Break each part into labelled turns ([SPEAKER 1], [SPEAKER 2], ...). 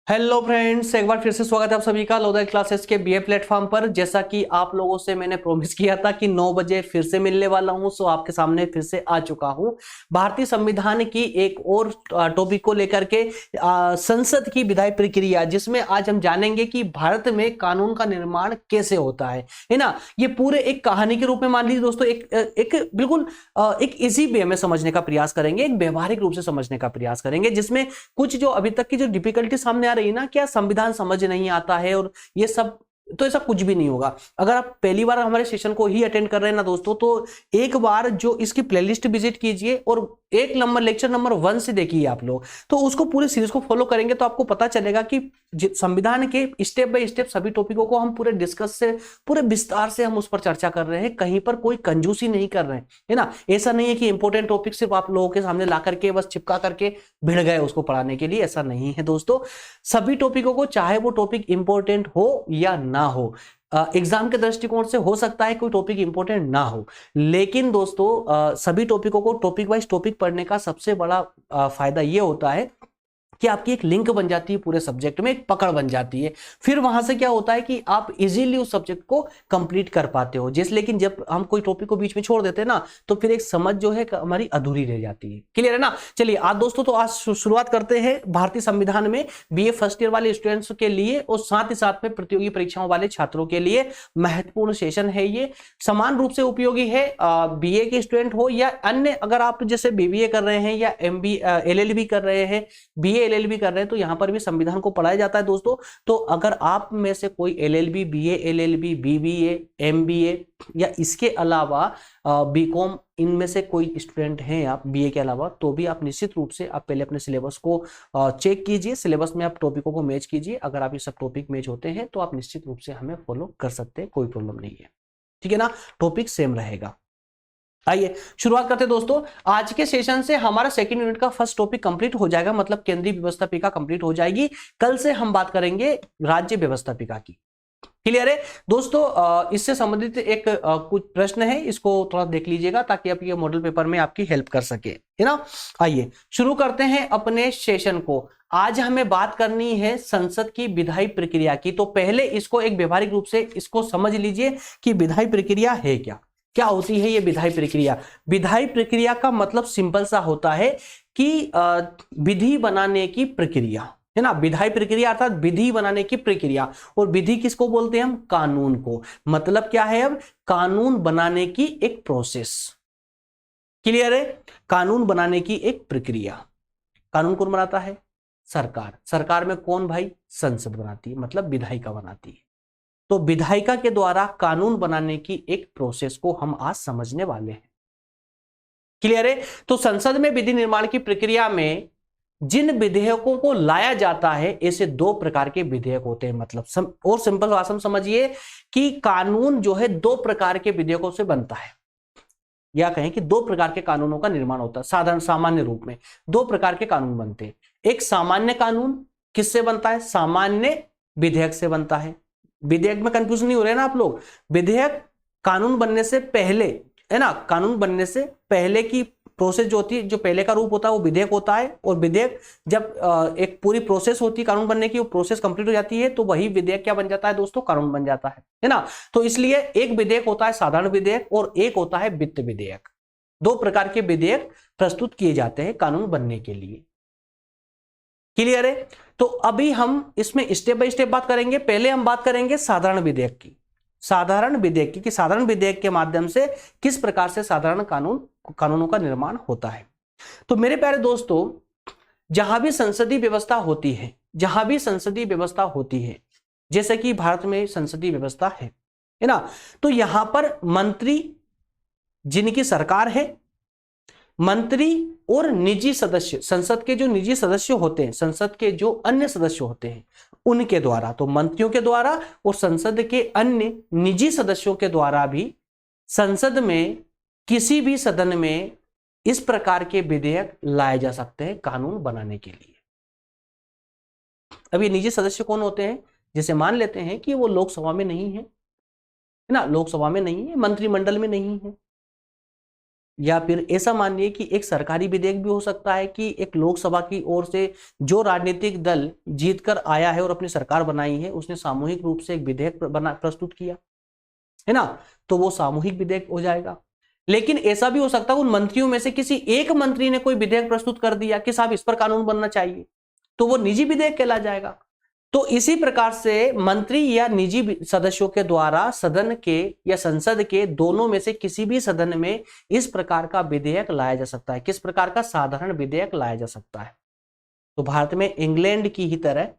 [SPEAKER 1] Hello friends, एक बार फिर से स्वागत है आप सभी का लोधा क्लासेस के बीए प्लेटफॉर्म पर। जैसा कि आप लोगों से मैंने प्रॉमिस किया था कि 9 बजे फिर से मिलने वाला हूं, सो आपके सामने फिर से आ चुका हूं भारतीय संविधान की एक और टॉपिक को लेकर के, संसद की विधायी प्रक्रिया, जिसमें आज हम जानेंगे कि भारत में कानून का निर्माण कैसे होता है ना। ये पूरे एक कहानी के रूप में मान लीजिए दोस्तों, एक बिल्कुल एक इजी वे में समझने का प्रयास करेंगे, एक व्यवहारिक रूप से समझने का प्रयास करेंगे, जिसमें कुछ जो अभी तक की जो डिफिकल्टी सामने आ रही है ना, क्या संविधान समझ नहीं आता है और ये सब, तो ऐसा कुछ भी नहीं होगा। अगर आप पहली बार हमारे सेशन को ही अटेंड कर रहे हैं ना दोस्तों, तो एक बार जो इसकी प्लेलिस्ट विजिट कीजिए और एक नंबर लेक्चर नंबर 1 से देखिए आप लोग, तो उसको पूरे सीरीज को फॉलो करेंगे तो आपको पता चलेगा कि संविधान के स्टेप बाय स्टेप सभी टॉपिकों को हम पूरे डिस्कस से, पूरे विस्तार से हम उस पर चर्चा कर रहे हैं, कहीं पर कोई कंजूसी नहीं कर रहे हैं, है ना। ऐसा नहीं है कि इंपॉर्टेंट टॉपिक सिर्फ आप लोगों के सामने ला करके बस चिपका करके भिड़ गए उसको पढ़ाने के लिए, ऐसा नहीं है दोस्तों। सभी टॉपिकों को, चाहे वो टॉपिक इंपॉर्टेंट हो या ना हो, एग्जाम के दृष्टिकोण से हो सकता है कोई टॉपिक इंपॉर्टेंट ना हो, लेकिन दोस्तों सभी टॉपिकों को टॉपिक वाइज टॉपिक पढ़ने का सबसे बड़ा फायदा ये होता है कि आपकी एक लिंक बन जाती है, पूरे सब्जेक्ट में एक पकड़ बन जाती है। फिर वहां से क्या होता है कि आप इजीली उस सब्जेक्ट को कंप्लीट कर पाते हो। जैसे लेकिन जब हम कोई टॉपिक को बीच में छोड़ देते हैं ना, तो फिर एक समझ जो है हमारी अधूरी रह जाती है। क्लियर है ना। चलिए आज दोस्तों, तो आज शुरुआत करते हैं भारतीय संविधान में बीए फर्स्ट ईयर वाले स्टूडेंट्स के लिए और साथ ही साथ में प्रतियोगी परीक्षाओं वाले छात्रों के लिए महत्वपूर्ण सेशन है। ये समान रूप से उपयोगी है, बीए के स्टूडेंट हो या अन्य, अगर आप जैसे बीबीए कर रहे हैं या एलएलबी कर रहे हैं, बीए एलएलबी कर रहे हैं, तो यहां पर भी संविधान को पढ़ाया जाता है दोस्तों। तो अगर आप में से कोई LLB, BA LLB, BBA, MBA या इसके अलावा बीकॉम, इनमें से कोई स्टूडेंट हैं आप बीए के अलावा, तो भी आप निश्चित रूप से आप पहले अपने सिलेबस को चेक कीजिए, सिलेबस में आप टॉपिकों को मैच कीजिए। अगर आप ये सब टॉपिक मैच होते हैं तो आप निश्चित रूप से हमें फॉलो कर सकते हैं, कोई प्रॉब्लम नहीं है, ठीक है ना। टॉपिक सेम रहेगा। आइए शुरुआत करते हैं दोस्तों। आज के सेशन से हमारा सेकंड यूनिट का फर्स्ट टॉपिक कंप्लीट हो जाएगा, मतलब केंद्रीय व्यवस्थापिका कंप्लीट हो जाएगी। कल से हम बात करेंगे राज्य व्यवस्थापिका की। क्लियर है दोस्तों। इससे संबंधित एक कुछ प्रश्न है, इसको थोड़ा देख लीजिएगा ताकि आप ये मॉडल पेपर में आपकी हेल्प कर सके, है ना। आइए शुरू करते हैं अपने सेशन को। आज हमें बात करनी है संसद की विधायी प्रक्रिया की। तो पहले इसको एक व्यवहारिक रूप से इसको समझ लीजिए कि विधायी प्रक्रिया है क्या, क्या होती है ये विधायी प्रक्रिया। विधायी प्रक्रिया का मतलब सिंपल सा होता है कि विधि बनाने की प्रक्रिया, है ना। विधायी प्रक्रिया अर्थात विधि बनाने की प्रक्रिया। और विधि किसको बोलते हैं हम? कानून को। मतलब क्या है? अब कानून बनाने की एक प्रोसेस। क्लियर है? कानून बनाने की एक प्रक्रिया। कानून कौन बनाता है? सरकार। सरकार में कौन भाई? संसद बनाती है, मतलब विधायिका बनाती है। तो विधायिका के द्वारा कानून बनाने की एक प्रोसेस को हम आज समझने वाले हैं। क्लियर है? तो संसद में विधि निर्माण की प्रक्रिया में जिन विधेयकों को लाया जाता है, ऐसे दो प्रकार के विधेयक होते हैं। मतलब और सिंपल भाषा में समझिए कि कानून जो है दो प्रकार के विधेयकों से बनता है, या कहें कि दो प्रकार के कानूनों का निर्माण होता है। साधारण सामान्य रूप में दो प्रकार के कानून बनते हैं। एक सामान्य कानून किससे बनता है? सामान्य विधेयक से बनता है। विधेयक में कंफ्यूज नहीं हो रहे ना आप लोग। विधेयक कानून बनने से पहले, है ना, कानून बनने से पहले की प्रोसेस जो होती है, जो पहले का रूप होता है वो विधेयक होता है। और विधेयक जब एक पूरी प्रोसेस होती है कानून बनने की, वो प्रोसेस कंप्लीट हो जाती है, तो वही विधेयक क्या बन जाता है दोस्तों? कानून बन जाता है ना। तो इसलिए एक विधेयक होता है साधारण विधेयक और एक होता है वित्त विधेयक। दो प्रकार के विधेयक प्रस्तुत किए जाते हैं कानून बनने के लिए। क्लियर है? तो अभी हम इसमें स्टेप बाय स्टेप बात करेंगे। पहले हम बात करेंगे साधारण विधेयक की। साधारण विधेयक की कि साधारण विधेयक के माध्यम से किस प्रकार से साधारण कानूनों का निर्माण होता है। तो मेरे प्यारे दोस्तों, जहां भी संसदीय व्यवस्था होती है, जहां भी संसदीय व्यवस्था होती है, जैसे कि भारत में संसदीय व्यवस्था है ना, तो यहां पर मंत्री, जिनकी सरकार है, मंत्री और निजी सदस्य, संसद के जो निजी सदस्य होते हैं, संसद के जो अन्य सदस्य होते हैं, उनके द्वारा, तो मंत्रियों के द्वारा और संसद के अन्य निजी सदस्यों के द्वारा भी संसद में, किसी भी सदन में इस प्रकार के विधेयक लाए जा सकते हैं कानून बनाने के लिए। अब ये निजी सदस्य कौन होते हैं? जैसे मान लेते हैं कि वो लोकसभा में नहीं है ना, लोकसभा में नहीं है, मंत्रिमंडल में नहीं है, या फिर ऐसा मानिए कि एक सरकारी विधेयक भी हो सकता है कि एक लोकसभा की ओर से जो राजनीतिक दल जीतकर आया है और अपनी सरकार बनाई है, उसने सामूहिक रूप से एक विधेयक प्रस्तुत किया है ना, तो वो सामूहिक विधेयक हो जाएगा। लेकिन ऐसा भी हो सकता है उन मंत्रियों में से किसी एक मंत्री ने कोई विधेयक प्रस्तुत कर दिया कि साहब इस पर कानून बनना चाहिए, तो वो निजी विधेयक कहला जाएगा। तो इसी प्रकार से मंत्री या निजी सदस्यों के द्वारा सदन के या संसद के दोनों में से किसी भी सदन में इस प्रकार का विधेयक लाया जा सकता है। किस प्रकार का? साधारण विधेयक लाया जा सकता है। तो भारत में इंग्लैंड की ही तरह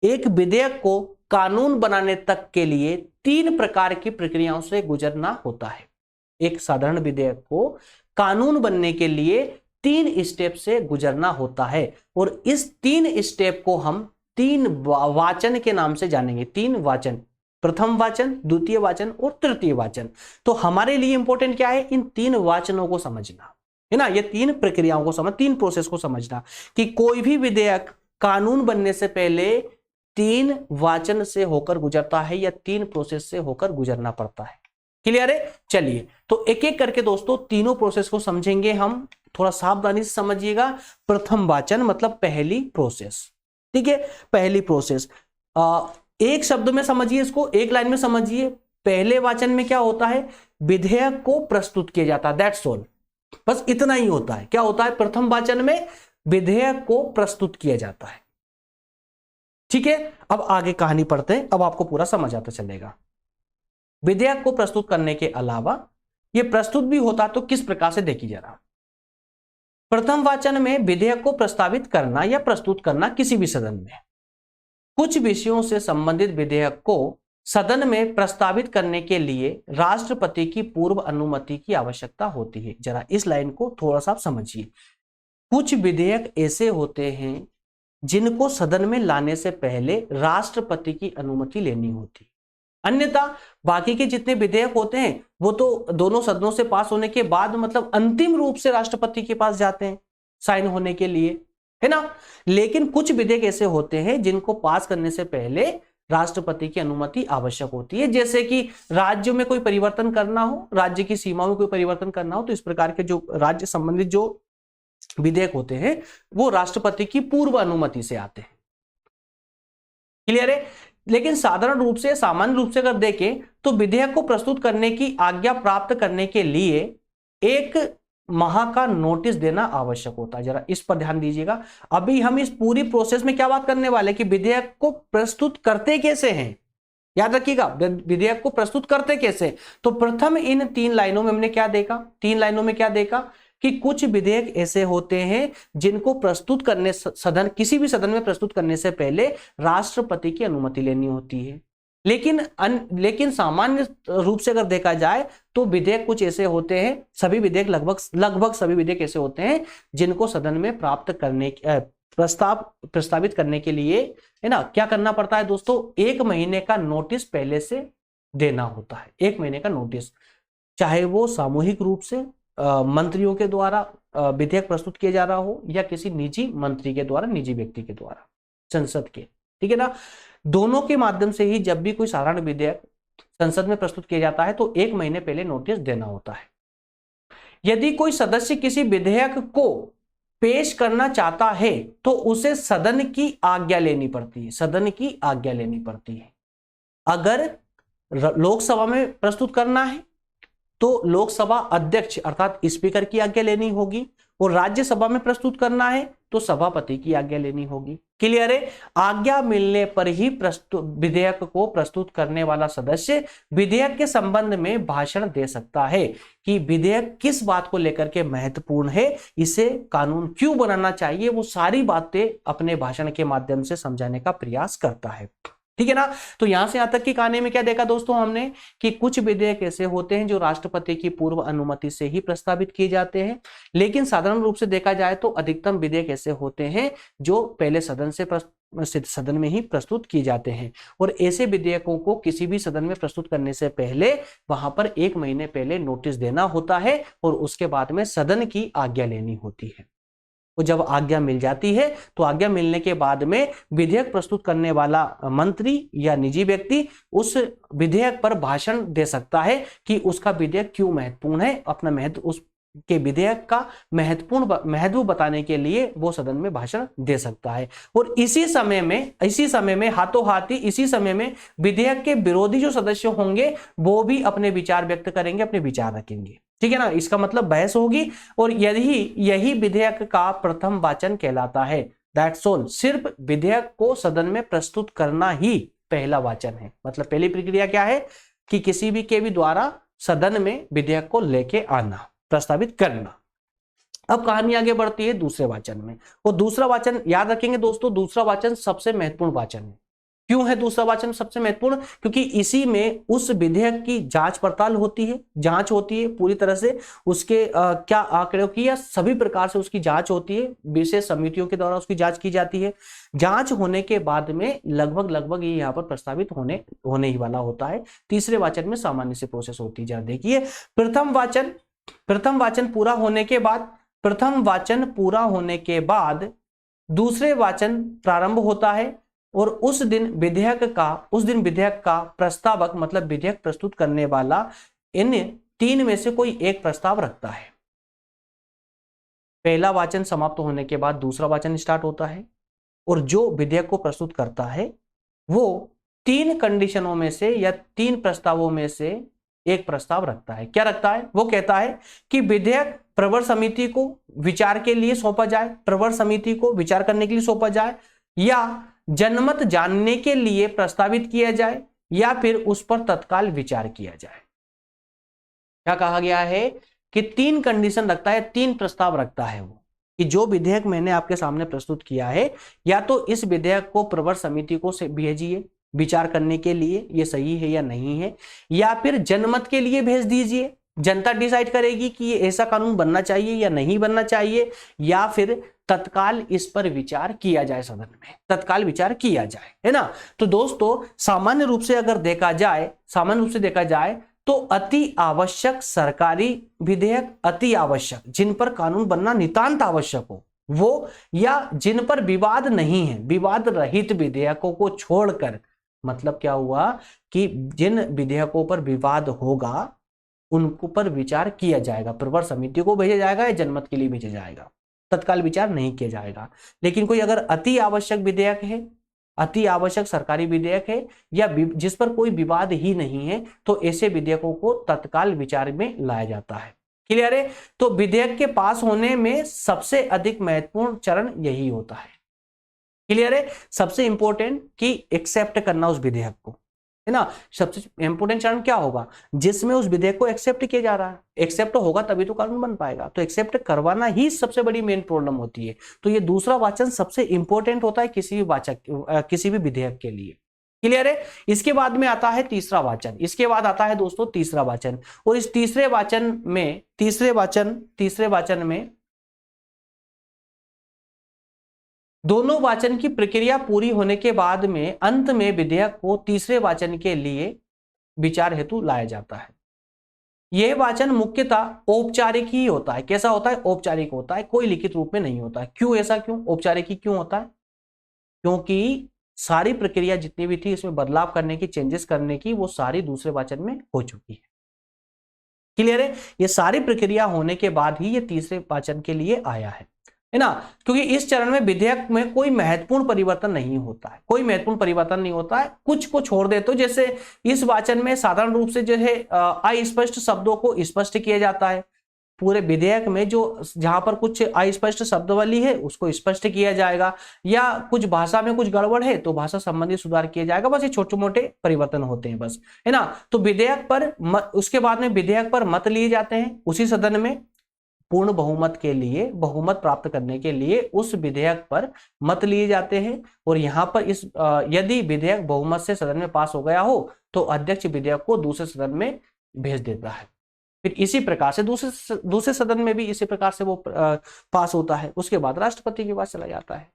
[SPEAKER 1] एक विधेयक को कानून बनाने तक के लिए 3 प्रकार की प्रक्रियाओं से गुजरना होता है। एक साधारण विधेयक को कानून बनने के लिए 3 स्टेप से गुजरना होता है, और इस 3 स्टेप को हम 3 वाचन के नाम से जानेंगे। 3 वाचन, प्रथम वाचन, द्वितीय वाचन और तृतीय वाचन। तो हमारे लिए इंपॉर्टेंट क्या है? इन 3 वाचनों को समझना है ना, ये 3 प्रक्रियाओं को समझ, 3 प्रोसेस को समझना कि कोई भी विधेयक कानून बनने से पहले 3 वाचन से होकर गुजरता है या 3 प्रोसेस से होकर गुजरना पड़ता है। क्लियर है? चलिए तो एक एक करके दोस्तों तीनों प्रोसेस को समझेंगे हम। थोड़ा सावधानी से समझिएगा। प्रथम वाचन मतलब पहली प्रोसेस, ठीक है, पहली प्रोसेस। एक शब्द में समझिए इसको, एक लाइन में समझिए। पहले वाचन में क्या होता है? विधेयक को प्रस्तुत किया जाता है, दैट्स ऑल, बस इतना ही होता है। क्या होता है? प्रथम वाचन में विधेयक को प्रस्तुत किया जाता है। ठीक है, अब आगे कहानी पढ़ते हैं, अब आपको पूरा समझ आता चलेगा। विधेयक को प्रस्तुत करने के अलावा यह प्रस्तुत भी होता तो किस प्रकार से, देखिए जरा। प्रथम वाचन में विधेयक को प्रस्तावित करना या प्रस्तुत करना किसी भी सदन में। कुछ विषयों से संबंधित विधेयक को सदन में प्रस्तावित करने के लिए राष्ट्रपति की पूर्व अनुमति की आवश्यकता होती है। जरा इस लाइन को थोड़ा सा समझिए। कुछ विधेयक ऐसे होते हैं जिनको सदन में लाने से पहले राष्ट्रपति की अनुमति लेनी होती है। अन्यथा बाकी के जितने विधेयक होते हैं वो तो दोनों सदनों से पास होने के बाद मतलब अंतिम रूप से राष्ट्रपति के पास जाते हैं साइन होने के लिए, है ना। लेकिन कुछ विधेयक ऐसे होते हैं जिनको पास करने से पहले राष्ट्रपति की अनुमति आवश्यक होती है। जैसे कि राज्य में कोई परिवर्तन करना हो, राज्य की सीमाओं में कोई परिवर्तन करना हो, तो इस प्रकार के जो राज्य संबंधित जो विधेयक होते हैं वो राष्ट्रपति की पूर्व अनुमति से आते हैं। क्लियर है? लेकिन साधारण रूप से, सामान्य रूप से अगर देखें तो विधेयक को प्रस्तुत करने की आज्ञा प्राप्त करने के लिए 1 माह का नोटिस देना आवश्यक होता है। जरा इस पर ध्यान दीजिएगा। अभी हम इस पूरी प्रोसेस में क्या बात करने वाले कि विधेयक को प्रस्तुत करते कैसे हैं। याद रखिएगा, विधेयक को प्रस्तुत करते कैसे। तो प्रथम इन 3 लाइनों में हमने क्या देखा? 3 लाइनों में क्या देखा कि कुछ विधेयक ऐसे होते हैं जिनको प्रस्तुत करने, सदन, किसी भी सदन में प्रस्तुत करने से पहले राष्ट्रपति की अनुमति लेनी होती है। लेकिन सामान्य रूप से अगर देखा जाए तो विधेयक कुछ ऐसे होते हैं, सभी विधेयक लगभग सभी विधेयक ऐसे होते हैं जिनको सदन में प्राप्त करने, प्रस्तावित करने के लिए, है ना, क्या करना पड़ता है दोस्तों? 1 महीने का नोटिस पहले से देना होता है। 1 महीने का नोटिस, चाहे वो सामूहिक रूप से मंत्रियों के द्वारा विधेयक प्रस्तुत किया जा रहा हो या किसी निजी मंत्री के द्वारा, निजी व्यक्ति के द्वारा, संसद के, ठीक है ना। दोनों के माध्यम से ही जब भी कोई साधारण विधेयक संसद में प्रस्तुत किया जाता है तो 1 महीने पहले नोटिस देना होता है। यदि कोई सदस्य किसी विधेयक को पेश करना चाहता है तो उसे सदन की आज्ञा लेनी पड़ती है। सदन की आज्ञा लेनी पड़ती है। अगर लोकसभा में प्रस्तुत करना है तो लोकसभा अध्यक्ष अर्थात स्पीकर की आज्ञा लेनी होगी, और राज्यसभा में प्रस्तुत करना है तो सभापति की आज्ञा लेनी होगी। क्लियर है? आज्ञा मिलने पर ही विधेयक को प्रस्तुत करने वाला सदस्य विधेयक के संबंध में भाषण दे सकता है कि विधेयक किस बात को लेकर के महत्वपूर्ण है, इसे कानून क्यों बनाना चाहिए, वो सारी बातें अपने भाषण के माध्यम से समझाने का प्रयास करता है। ठीक है ना। तो यहां से यहां तक की कहानी में क्या देखा दोस्तों हमने कि कुछ विधेयक ऐसे होते हैं जो राष्ट्रपति की पूर्व अनुमति से ही प्रस्तावित किए जाते हैं। लेकिन साधारण रूप से देखा जाए तो अधिकतम विधेयक ऐसे होते हैं जो पहले सदन में ही प्रस्तुत किए जाते हैं, और ऐसे विधेयकों को किसी भी सदन में प्रस्तुत करने से पहले वहां पर 1 महीने पहले नोटिस देना होता है और उसके बाद में सदन की आज्ञा लेनी होती है। वो जब आज्ञा मिल जाती है तो आज्ञा मिलने के बाद में विधेयक प्रस्तुत करने वाला मंत्री या निजी व्यक्ति उस विधेयक पर भाषण दे सकता है कि उसका विधेयक क्यों महत्वपूर्ण है, अपना महत्व उस के विधेयक का महत्व बताने के लिए वो सदन में भाषण दे सकता है। और इसी समय में हाथों हाथ ही इसी समय में विधेयक के विरोधी जो सदस्य होंगे वो भी अपने विचार व्यक्त करेंगे, अपने विचार रखेंगे, ठीक है ना। इसका मतलब बहस होगी और यही विधेयक का प्रथम वाचन कहलाता है। That's all. सिर्फ विधेयक को सदन में प्रस्तुत करना ही पहला वाचन है। मतलब पहली प्रक्रिया क्या है कि किसी भी के भी द्वारा सदन में विधेयक को लेके आना, प्रस्तावित करना। अब कहानी आगे बढ़ती है दूसरे वाचन में, और दूसरा वाचन याद रखेंगे दोस्तों, दूसरा वाचन सबसे महत्वपूर्ण वाचन है। क्यों है दूसरा वाचन सबसे महत्वपूर्ण? क्योंकि इसी में उस विधेयक की जांच पड़ताल होती है, जांच होती है पूरी तरह से, उसके क्या आंकड़ों की या सभी प्रकार से उसकी जांच होती है, विशेष समितियों के द्वारा उसकी जांच की जाती है। जांच होने के बाद में लगभग ये यहाँ पर प्रस्तावित होने ही वाला होता है। तीसरे वाचन में सामान्य से प्रोसेस होती है। जरा देखिए, प्रथम वाचन पूरा होने के बाद दूसरे वाचन प्रारंभ होता है और उस दिन विधेयक का प्रस्तावक मतलब विधेयक प्रस्तुत करने वाला इन तीन में से कोई एक प्रस्ताव रखता है। पहला वाचन समाप्त होने के बाद दूसरा वाचन स्टार्ट होता है और जो विधेयक को प्रस्तुत करता है वो तीन कंडीशनों में से या तीन प्रस्तावों में से एक प्रस्ताव रखता है। क्या रखता है? वो कहता है कि विधेयक प्रवर समिति को विचार के लिए सौंपा जाए, प्रवर समिति को विचार करने के लिए सौंपा जाए, या जनमत जानने के लिए प्रस्तावित किया जाए, या फिर उस पर तत्काल विचार किया जाए। क्या कहा गया है कि तीन कंडीशन रखता है, तीन प्रस्ताव रखता है वो, कि जो विधेयक मैंने आपके सामने प्रस्तुत किया है या तो इस विधेयक को प्रवर समिति को भेजिए विचार करने के लिए ये सही है या नहीं है, या फिर जनमत के लिए भेज दीजिए, जनता डिसाइड करेगी कि ये ऐसा कानून बनना चाहिए या नहीं बनना चाहिए, या फिर तत्काल इस पर विचार किया जाए, सदन में तत्काल विचार किया जाए, है ना। तो दोस्तों सामान्य रूप से देखा जाए तो अति आवश्यक सरकारी विधेयक, अति आवश्यक जिन पर कानून बनना नितांत आवश्यक हो वो, या जिन पर विवाद नहीं है, विवाद रहित विधेयकों को छोड़कर, मतलब क्या हुआ कि जिन विधेयकों पर विवाद होगा उनको पर विचार किया जाएगा, प्रवर समिति को भेजा जाएगा या जनमत के लिए भेजा जाएगा, तत्काल विचार नहीं किया जाएगा। लेकिन कोई अगर अति आवश्यक विधेयक है, अति आवश्यक सरकारी विधेयक है, या जिस पर कोई विवाद ही नहीं है, तो ऐसे विधेयकों को तत्काल विचार में लाया जाता है। क्लियर है? तो विधेयक के पास होने में सबसे अधिक महत्वपूर्ण चरण यही होता है। क्लियर है? सबसे इंपॉर्टेंट कि एक्सेप्ट करना उस विधेयक को, है ना। सबसे इंपॉर्टेंट चरण क्या होगा? जिसमें उस विधेयक को एक्सेप्ट किया जा रहा है, एक्सेप्ट होगा तभी तो कानून बन पाएगा, तो एक्सेप्ट करवाना ही सबसे बड़ी मेन प्रॉब्लम होती है। तो ये दूसरा वाचन सबसे इंपॉर्टेंट होता है किसी भी विधेयक के लिए। क्लियर है? इसके बाद में आता है तीसरा वाचन, इसके बाद आता है दोस्तों तीसरा वाचन, और इस तीसरे वाचन में दोनों वाचन की प्रक्रिया पूरी होने के बाद में अंत में विधेयक को तीसरे वाचन के लिए विचार हेतु लाया जाता है। यह वाचन मुख्यतः औपचारिक ही होता है। कैसा होता है? औपचारिक होता है, कोई लिखित रूप में नहीं होता है। क्यों ऐसा? क्यों औपचारिक ही क्यों होता है? क्योंकि सारी प्रक्रिया जितनी भी थी इसमें बदलाव करने की, चेंजेस करने की, वो सारी दूसरे वाचन में हो चुकी है। क्लियर है? ये सारी प्रक्रिया होने के बाद ही ये तीसरे वाचन के लिए आया है ना। क्योंकि इस चरण में विधेयक में कोई महत्वपूर्ण परिवर्तन नहीं होता है, कुछ को छोड़ दे। तो जैसे इस वाचन में साधारण रूप से जो है अस्पष्ट शब्दों को स्पष्ट किया जाता है। पूरे विधेयक में जो जहां पर कुछ अस्पष्ट शब्दावली है उसको स्पष्ट किया जाएगा, या कुछ भाषा में कुछ गड़बड़ है तो भाषा संबंधी सुधार किया जाएगा। बस ये छोटे मोटे परिवर्तन होते हैं बस, है ना। तो विधेयक पर उसके बाद में विधेयक पर मत लिए जाते हैं उसी सदन में। पूर्ण बहुमत के लिए, बहुमत प्राप्त करने के लिए उस विधेयक पर मत लिए जाते हैं। और यहाँ पर यदि विधेयक बहुमत से सदन में पास हो गया हो तो अध्यक्ष विधेयक को दूसरे सदन में भेज देता है। फिर इसी प्रकार से दूसरे सदन में भी इसी प्रकार से वो पास होता है। उसके बाद राष्ट्रपति के पास चला जाता है।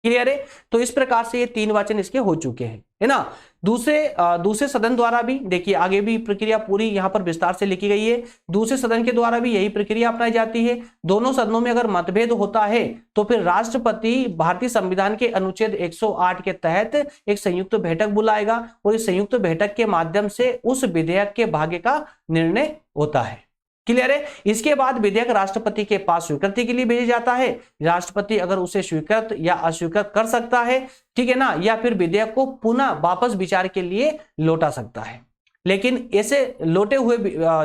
[SPEAKER 1] क्लियर है। तो इस प्रकार से ये 3 वाचन इसके हो चुके हैं, है ना। दूसरे सदन द्वारा भी देखिए आगे भी प्रक्रिया पूरी यहां पर विस्तार से लिखी गई है। दूसरे सदन के द्वारा भी यही प्रक्रिया अपनाई जाती है। दोनों सदनों में अगर मतभेद होता है तो फिर राष्ट्रपति भारतीय संविधान के अनुच्छेद 108 के तहत एक संयुक्त बैठक बुलाएगा और इस संयुक्त बैठक के माध्यम से उस विधेयक के भाग्य का निर्णय होता है। क्लियर है। इसके बाद विधेयक राष्ट्रपति के पास स्वीकृति के लिए भेजा जाता है। राष्ट्रपति अगर उसे स्वीकृत या अस्वीकृत कर सकता है, ठीक है ना, या फिर विधेयक को पुनः वापस विचार के लिए लौटा सकता है। लेकिन ऐसे लौटे हुए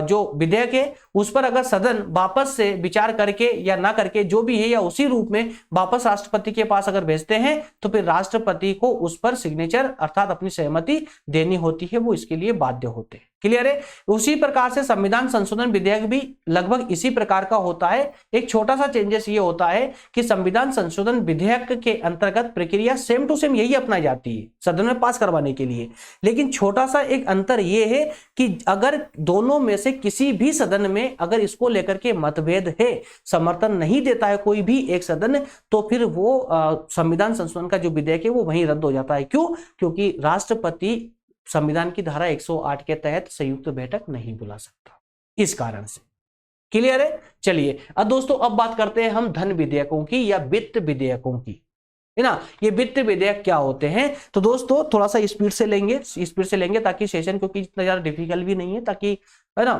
[SPEAKER 1] जो विधेयक है उस पर अगर सदन वापस से विचार करके या ना करके जो भी है या उसी रूप में वापस राष्ट्रपति के पास अगर भेजते हैं तो फिर राष्ट्रपति को उस पर सिग्नेचर अर्थात अपनी सहमति देनी होती है, वो इसके लिए बाध्य होते हैं। क्लियर है। उसी प्रकार से संविधान संशोधन विधेयक भी लगभग इसी प्रकार का होता है। एक छोटा सा चेंजेस ये होता है कि संविधान संशोधन विधेयक के अंतर्गत प्रक्रिया सेम टू सेम यही अपनाई जाती है सदन में पास करवाने के लिए, लेकिन छोटा सा एक अंतर यह है कि अगर दोनों में से किसी भी सदन में अगर इसको लेकर के मतभेद है, समर्थन नहीं देता है कोई भी एक सदन, तो फिर वो संविधान संशोधन का जो विधेयक है वो वहीं रद्द हो जाता है। क्यों? क्योंकि राष्ट्रपति संविधान की धारा 108 के तहत संयुक्त बैठक नहीं बुला सकता, इस कारण से। क्लियर है। चलिए अब दोस्तों अब बात करते हैं हम धन विधेयकों की या वित्त विधेयकों की, है ना। ये वित्त विधेयक क्या होते हैं? तो दोस्तों थोड़ा सा स्पीड से लेंगे ताकि सेशन, क्योंकि इतना ज्यादा डिफिकल्ट भी नहीं है, ताकि, है ना,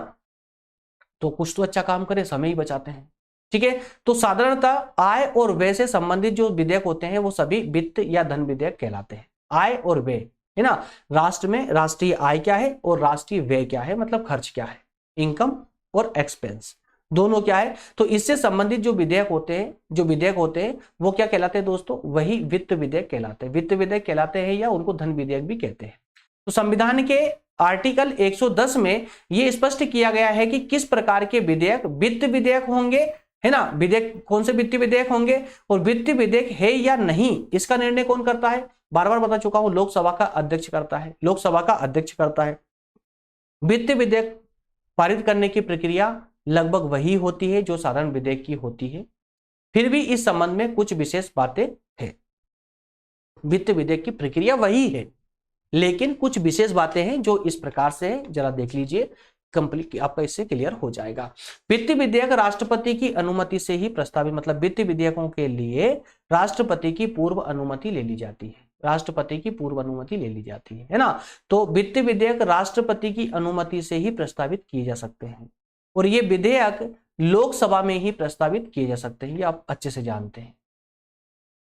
[SPEAKER 1] तो कुछ तो अच्छा काम करें, समय ही बचाते हैं। ठीक है। तो साधारणतः आय और व्यय से संबंधित जो विधेयक होते हैं वो सभी वित्त या धन विधेयक कहलाते हैं। आय और व्यय, है ना, राष्ट्र में राष्ट्रीय आय क्या है और राष्ट्रीय व्यय क्या है, मतलब खर्च क्या है, इनकम और एक्सपेंस दोनों क्या है। तो इससे संबंधित जो विधेयक होते हैं वो क्या कहलाते हैं दोस्तों? वही वित्त विधेयक कहलाते हैं। वित्त विधेयक कहलाते हैं या उनको धन विधेयक भी कहते हैं। तो संविधान के आर्टिकल 110 में यह स्पष्ट किया गया है कि किस प्रकार के विधेयक वित्त विधेयक होंगे, है ना। विधेयक कौन से वित्त विधेयक होंगे और वित्त विधेयक है या नहीं, इसका निर्णय कौन करता है? बार बार बता चुका हूं, लोकसभा का अध्यक्ष करता है। लोकसभा का अध्यक्ष करता है। वित्त विधेयक पारित करने की प्रक्रिया लगभग वही होती है जो साधारण विधेयक की होती है। फिर भी इस संबंध में कुछ विशेष बातें हैं। वित्त विधेयक की प्रक्रिया वही है लेकिन कुछ विशेष बातें हैं जो इस प्रकार से है, जरा देख लीजिए, कंप्लीट आपका इससे क्लियर हो जाएगा। वित्त विधेयक राष्ट्रपति की अनुमति से ही प्रस्तावित, मतलब वित्त विधेयकों के लिए राष्ट्रपति की पूर्व अनुमति ले ली जाती है। राष्ट्रपति की पूर्व अनुमति ले ली जाती है ना। तो वित्त विधेयक राष्ट्रपति की अनुमति से ही प्रस्तावित किए जा सकते हैं और ये विधेयक लोकसभा में ही प्रस्तावित किए जा सकते हैं, ये आप अच्छे से जानते हैं।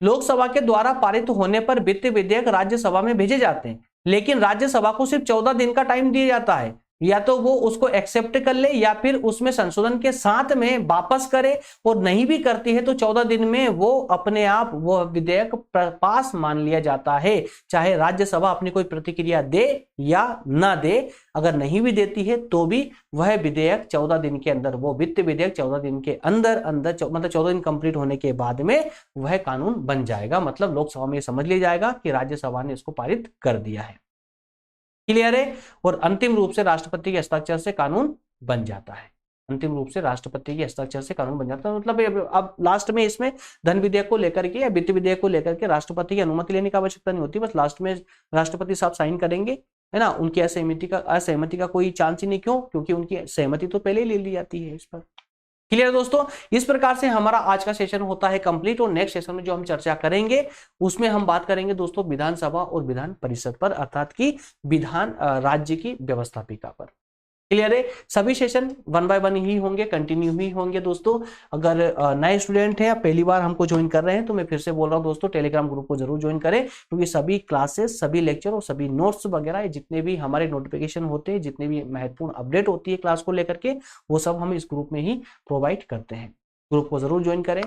[SPEAKER 1] लोकसभा के द्वारा पारित होने पर वित्त विधेयक राज्यसभा में भेजे जाते हैं, लेकिन राज्यसभा को सिर्फ 14 दिन का टाइम दिया जाता है, या तो वो उसको एक्सेप्ट कर ले या फिर उसमें संशोधन के साथ में वापस करे, और नहीं भी करती है तो 14 दिन में वो अपने आप वो विधेयक पास मान लिया जाता है, चाहे राज्यसभा अपनी कोई प्रतिक्रिया दे या ना दे। अगर नहीं भी देती है तो भी वह विधेयक 14 दिन के अंदर, वो वित्त विधेयक 14 दिन के अंदर मतलब 14 दिन कंप्लीट होने के बाद में वह कानून बन जाएगा। मतलब लोकसभा में समझ लिया जाएगा कि राज्यसभा ने इसको पारित कर दिया है। क्लियर है। और अंतिम रूप से राष्ट्रपति के हस्ताक्षर से कानून बन जाता है। अंतिम रूप से राष्ट्रपति के हस्ताक्षर से कानून बन जाता है। मतलब अब लास्ट में इसमें धन विधेयक को लेकर के या वित्त विधेयक को लेकर के राष्ट्रपति की अनुमति लेने की आवश्यकता नहीं होती, बस लास्ट में राष्ट्रपति साहब साइन करेंगे, है ना। उनकी असहमति का कोई चांस ही नहीं। क्यों? क्योंकि उनकी सहमति तो पहले ही ले ली जाती है इस पर। क्लियर दोस्तों। इस प्रकार से हमारा आज का सेशन होता है कंप्लीट, और नेक्स्ट सेशन में जो हम चर्चा करेंगे उसमें हम बात करेंगे दोस्तों विधानसभा और विधान परिषद पर, अर्थात की विधान राज्य की व्यवस्थापिका पर। क्लियर है। सभी सेशन 1 बाय 1 ही होंगे, कंटिन्यू ही होंगे दोस्तों। अगर नए स्टूडेंट हैं या पहली बार हमको ज्वाइन कर रहे हैं तो मैं फिर से बोल रहा हूं दोस्तों, टेलीग्राम ग्रुप को जरूर ज्वाइन करें, क्योंकि सभी क्लासेस, सभी लेक्चर और सभी नोट्स वगैरह जितने भी हमारे नोटिफिकेशन होते हैं, जितने भी महत्वपूर्ण अपडेट होती है क्लास को लेकर के, वो सब हम इस ग्रुप में ही प्रोवाइड करते हैं। ग्रुप को जरूर ज्वाइन करें।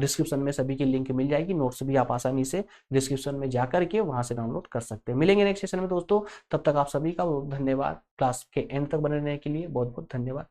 [SPEAKER 1] डिस्क्रिप्शन में सभी की लिंक मिल जाएगी। नोट्स भी आप आसानी से डिस्क्रिप्शन में जाकर के वहां से डाउनलोड कर सकते हैं। मिलेंगे नेक्स्ट सेशन में दोस्तों, तब तक आप सभी का बहुत धन्यवाद। क्लास के एंड तक बने रहने के लिए बहुत बहुत धन्यवाद।